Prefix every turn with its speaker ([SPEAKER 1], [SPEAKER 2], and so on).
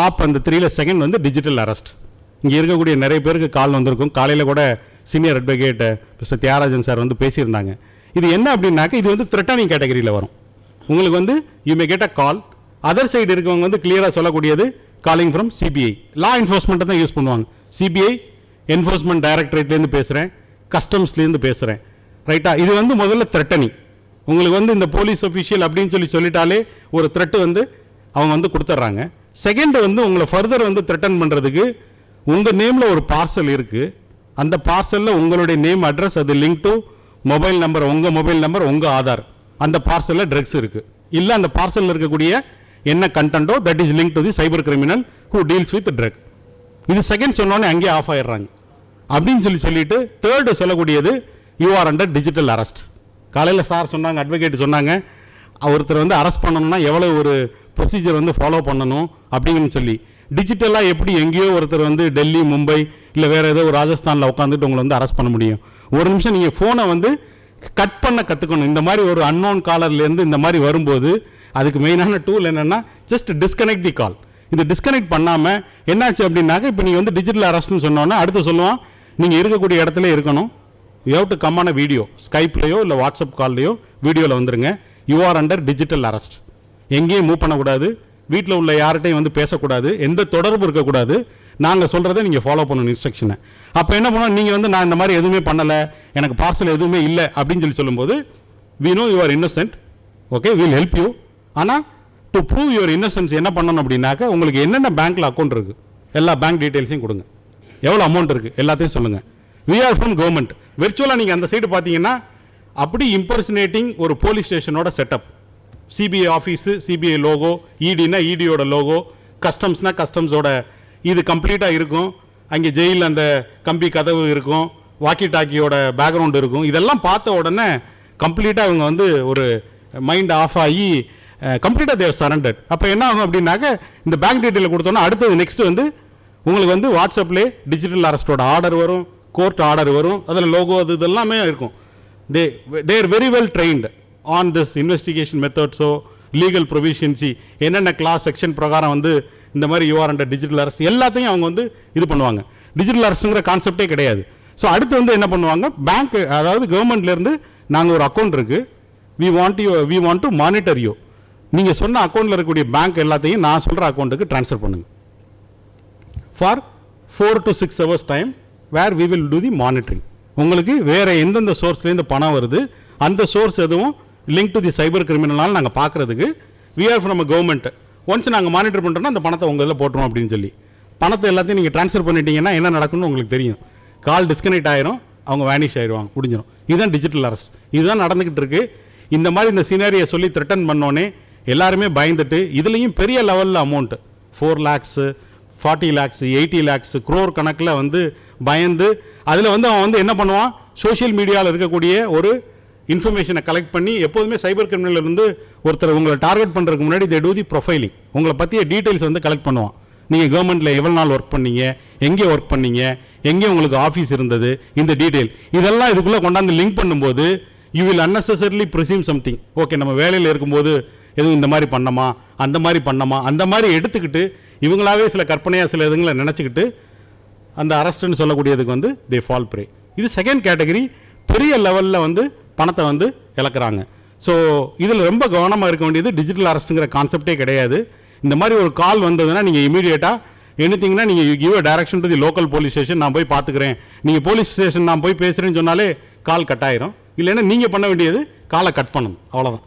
[SPEAKER 1] Top அந்த 3ல second வந்து டிஜிட்டல் அரெஸ்ட். இங்கே இருக்கக்கூடிய நிறைய பேருக்கு கால் வந்திருக்கும். காலையில் கூட senior advocate mister Thiyagarajan sir வந்து பேசியிருந்தாங்க. இது என்ன அப்படின்னாக்க இது வந்து த்ரெட்டனிங் கேட்டகரியில் வரும். உங்களுக்கு வந்து you may get a call. Other side இருக்கவங்க வந்து கிளியராக சொல்லக்கூடியது காலிங் ஃப்ரம் சிபிஐ. லா என்ஃபோர்ஸ்மெண்ட்டை தான் யூஸ் பண்ணுவாங்க. சிபிஐ என்ஃபோர்ஸ்மெண்ட் டைரக்டரேட்லேருந்து பேசுகிறேன், கஸ்டம்ஸ்லேருந்து பேசுகிறேன், ரைட்டா? இது வந்து முதல்ல த்ரெட்டனிங். உங்களுக்கு வந்து இந்த போலீஸ் அஃபிஷியல் அப்படின்னு சொல்லிட்டாலே ஒரு த்ரெட்டு வந்து அவங்க வந்து கொடுத்துட்றாங்க. செகண்ட் வந்து உங்களை ஃபர்தர் வந்து த்ரெட்டன் பண்ணுறதுக்கு உங்கள் நேமில் ஒரு பார்சல் இருக்குது. அந்த பார்சலில் உங்களுடைய நேம் அட்ரஸ் அது லிங்க் டு மொபைல் நம்பர், உங்கள் மொபைல் நம்பர், உங்கள் ஆதார், அந்த பார்சலில் ட்ரக்ஸ் இருக்குது. இல்லை அந்த பார்சலில் இருக்கக்கூடிய என்ன கண்டென்ட்டோ that is link to the cyber criminal who deals with drug. இது செகண்ட் சொன்னோன்னே அங்கேயே ஆஃப் ஆயிடுறாங்க. அப்படின்னு சொல்லிட்டு தேர்டு சொல்லக்கூடியது you are under digital arrest. காலையில் சார் சொன்னாங்க, அட்வொகேட் சொன்னாங்க, ஒருத்தர் வந்து அரெஸ்ட் பண்ணணும்னா எவ்வளோ ஒரு ப்ரொசீஜர் வந்து ஃபாலோ பண்ணணும் அப்படிங்கன்னு சொல்லி. டிஜிட்டலாக எப்படி எங்கேயோ ஒருத்தர் வந்து டெல்லி, மும்பை இல்லை வேறு ஏதோ ஒரு ராஜஸ்தானில் உட்காந்துட்டு உங்களை வந்து அரெஸ்ட் பண்ண முடியும்? ஒரு நிமிஷம் நீங்கள் ஃபோனை வந்து கட் பண்ண கற்றுக்கணும். இந்த மாதிரி ஒரு அன்னோன் காலர்லேருந்து இந்த மாதிரி வரும்போது அதுக்கு மெயினான டூல் என்னென்னா ஜஸ்ட் டிஸ்கனெக்ட் தி கால். இது டிஸ்கனெக்ட் பண்ணாமல் என்னாச்சு அப்படின்னாக்க இப்போ நீங்கள் வந்து டிஜிட்டல் அரெஸ்ட்னு சொன்னோன்னா அடுத்து சொல்லுவான் நீங்கள் இருக்கக்கூடிய இடத்துல இருக்கணும். You have to come on a video, ஸ்கைப்லையோ இல்லை வாட்ஸ்அப் கால்லையோ வீடியோவில் வந்துருங்க. You are under digital arrest. எங்கேயும் மூவ் பண்ணக்கூடாது, வீட்டில் உள்ள யார்கிட்டையும் வந்து பேசக்கூடாது, எந்த தொடர்பு இருக்கக்கூடாது. நாங்கள் சொல்கிறத நீங்கள் ஃபாலோ பண்ணணும் இன்ஸ்ட்ரக்ஷனை. அப்போ என்ன பண்ணோம், நீங்கள் வந்து நான் இந்த மாதிரி எதுவுமே பண்ணலை, எனக்கு பார்சல் எதுவுமே இல்லை அப்படின்னு சொல்லும்போது we know you are innocent, okay, we'll help you. ஆனால் டு ப்ரூவ் யுவர் இன்னசென்ஸ் என்ன பண்ணணும் அப்படின்னாக்க உங்களுக்கு என்னென்ன பேங்க்கில் அக்கௌண்ட் இருக்குது எல்லா பேங்க் டீட்டெயில்ஸையும் கொடுங்க, எவ்வளோ அமௌண்ட் இருக்குது எல்லாத்தையும் சொல்லுங்கள். we are from government. விர்ச்சுவலாக நீங்கள் அந்த சைடு பார்த்தீங்கன்னா அப்படி இம்பர்சனேட்டிங் ஒரு போலீஸ் ஸ்டேஷனோட setup. CBI office, CBI logo, இடினா இடியோட லோகோ, கஸ்டம்ஸ்னால் கஸ்டம்ஸோட இது கம்ப்ளீட்டாக இருக்கும். அங்கே ஜெயிலில் அந்த கம்பி கதவு இருக்கும், வாக்கி டாக்கியோட பேக்ரவுண்ட் இருக்கும். இதெல்லாம் பார்த்த உடனே கம்ப்ளீட்டாக இவங்க வந்து ஒரு மைண்ட் ஆஃப் ஆகி கம்ப்ளீட்டாக தேவ் சரண்டட். அப்போ என்ன ஆகும் அப்படின்னாக்க இந்த பேங்க் டீட்டெயில் கொடுத்தோன்னா அடுத்தது நெக்ஸ்ட் வந்து உங்களுக்கு வந்து வாட்ஸ்அப்லேயே டிஜிட்டல் அரெஸ்ட்டோட ஆர்டர் வரும், கோர்ட் ஆர்டர் வரும், அதில் லோகோ அது இதெல்லாமே இருக்கும். they are very well trained on this investigation methods, legal proficiency, என்னென்ன கிளாஸ் செக்ஷன் பிரகாரம் வந்து இந்த மாதிரி you are under digital arrest எல்லாத்தையும் அவங்க வந்து இது பண்ணுவாங்க. டிஜிட்டல் அரெஸ்ட்டுங்கிற கான்செப்டே கிடையாது. ஸோ அடுத்து வந்து என்ன பண்ணுவாங்க, பேங்க் அதாவது கவர்மெண்ட்லேருந்து நாங்கள் ஒரு அக்கௌண்ட் இருக்குது, we want to monitor you. நீங்கள் சொன்ன அக்கௌண்ட்டில் இருக்கக்கூடிய பேங்க் எல்லாத்தையும் நான் சொல்கிற அக்கௌண்ட்டுக்கு ட்ரான்ஸ்ஃபர் பண்ணுங்கள் for 4 to 6 hours time where we will do the monitoring. உங்களுக்கு வேறு எந்தெந்த சோர்ஸ்லேருந்து பணம் வருது, அந்த சோர்ஸ் எதுவும் லிங்க் டு தி சைபர் கிரிமினல்னால நாங்கள் பார்க்குறதுக்கு we are from a government. Once நாங்கள் மானிட்டர் பண்ணுறோன்னா அந்த பணத்தை உங்கள் இதில் போட்டுருவோம் அப்படின்னு சொல்லி. பணத்தை எல்லாத்தையும் நீங்கள் ட்ரான்ஸ்ஃபர் பண்ணிட்டீங்கன்னா என்ன நடக்கும்னு உங்களுக்கு தெரியும். கால் டிஸ்கனெக்ட் ஆயிரும், அவங்க வேனிஷ் ஆயிடுவாங்க, முடிஞ்சிடும். இதுதான் டிஜிட்டல் அரெஸ்ட். இதுதான் நடந்துக்கிட்டு இருக்குது. இந்த மாதிரி இந்த சினாரியை சொல்லி த்ரெட்டன் பண்ணோன்னே எல்லாருமே பயந்துட்டு இதுலேயும் பெரிய லெவலில் amount 4 lakhs, 40 lakhs, 80 lakhs, crore கணக்கில் வந்து பயந்து அதில் வந்து அவன் வந்து என்ன பண்ணுவான், சோஷியல் மீடியாவில் இருக்கக்கூடிய ஒரு இன்ஃபர்மேஷனை கலெக்ட் பண்ணி எப்போதுமே சைபர் கிரிமினல் இருந்து ஒருத்தர் உங்களை டார்கெட் பண்ணுறதுக்கு முன்னாடி தே டூ தி ப்ரொஃபைலிங். உங்களை பற்றிய டீட்டெயில்ஸ் வந்து கலெக்ட் பண்ணுவான். நீங்கள் கவர்மெண்ட்டில் எவ்வளோ நாள் ஒர்க் பண்ணீங்க, எங்கே ஒர்க் பண்ணீங்க, எங்கே உங்களுக்கு ஆஃபீஸ் இருந்தது, இந்த டீட்டெயில் இதெல்லாம் இதுக்குள்ளே கொண்டாந்து லிங்க் பண்ணும்போது you will unnecessarily presume something. Okay, நம்ம வேலையில் இருக்கும்போது எதுவும் இந்த மாதிரி பண்ணமா, அந்த மாதிரி பண்ணமா, அந்த மாதிரி எடுத்துக்கிட்டு இவங்களாவே சில கற்பனையாக சில இதுங்களை நினச்சிக்கிட்டு அந்த அரெஸ்ட்டுன்னு சொல்லக்கூடியதுக்கு வந்து தே ஃபால் ப்ரே. இது செகண்ட் கேட்டகரி. பெரிய லெவலில் வந்து பணத்தை வந்து இழக்கிறாங்க. ஸோ இதில் ரொம்ப கவனமாக இருக்க வேண்டியது டிஜிட்டல் அரெஸ்ட்டுங்கிற கான்செப்டே கிடையாது. இந்த மாதிரி ஒரு கால் வந்ததுன்னா நீங்கள் இமீடியட்டாக எனிதிங்னா நீங்கள் give a direction to the local police station, நான் போய் பார்த்துக்கிறேன், நீங்கள் போலீஸ் ஸ்டேஷன் நான் போய் பேசுகிறேன்னு சொன்னாலே கால் கட் ஆயிரும். இல்லைன்னா நீங்கள் பண்ண வேண்டியது காலை கட் பண்ணணும், அவ்வளோதான்.